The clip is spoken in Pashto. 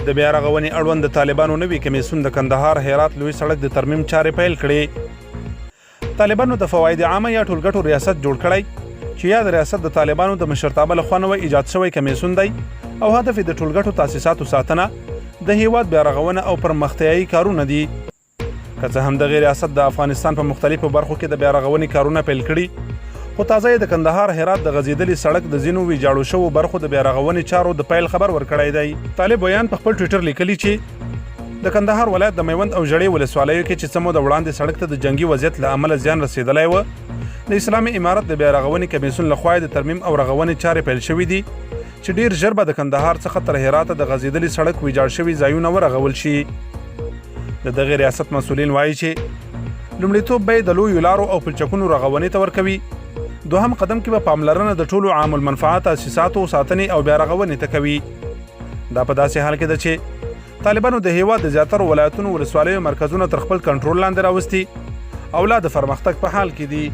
د بیا رغونې اړوند د طالبانو نوي کمیسیون د کندهار هرات لوی سړک د ترمیم چارې پیل کړې. طالبانو د فواید عامه یا ټولګټو ریاست جوړ کړی چې یا د ریاست د طالبانو د مشرتابه لخوا نوی ایجاد شوی کمیسیون دی او هدف یې د ټولګټو تاسیساتو ساتنه، د هیواد بیا رغونه او پرمختیایي کارونه دي. که څه هم دغه ریاست د افغانستان په مختلفو برخو کې د بیا رغونې کارونه پیل کړي، خو تازه یې د کندهار هرات د غځېدلي سړک د ځینو ویجاړو شوو برخو د بیا رغونې چارو د پیل خبر ورکړی دی. طالب ویان په خپل ټویټر لیکلي چې د کندهار ولایت د میوند او ژړۍ ولسوالیو کې چې څه موده وړاندې سړک ته د جنګي وضعیت له امله زیان رسېدلی و، د اسلامي امارت د بیا رغونې کمیسیون لخوا د ترمیم او رغونې چارې پیل شوي دي چې ډیر ژر به د کندهار څخه تر هرات د غځېدلي سړک ویجاړ شوي ځایونه ورغول شي. د دغې ریاست مسؤلین وایي چې لومړیتوب به یې د لویو لارو او پلچکونو رغونې ته ورکوي، دوهم قدم کې به پاملرنه د ټولو عام المنفعه تاسیساتو ساتنې او بیا رغونې ته کوي. دا په داسې حال کې ده چې طالبانو د هیواد د زیاترو ولایتونو ولسوالیو مرکزونه تر خپل کنټرول لاندې راوستي او لا د پرمختګ په حال کې دي.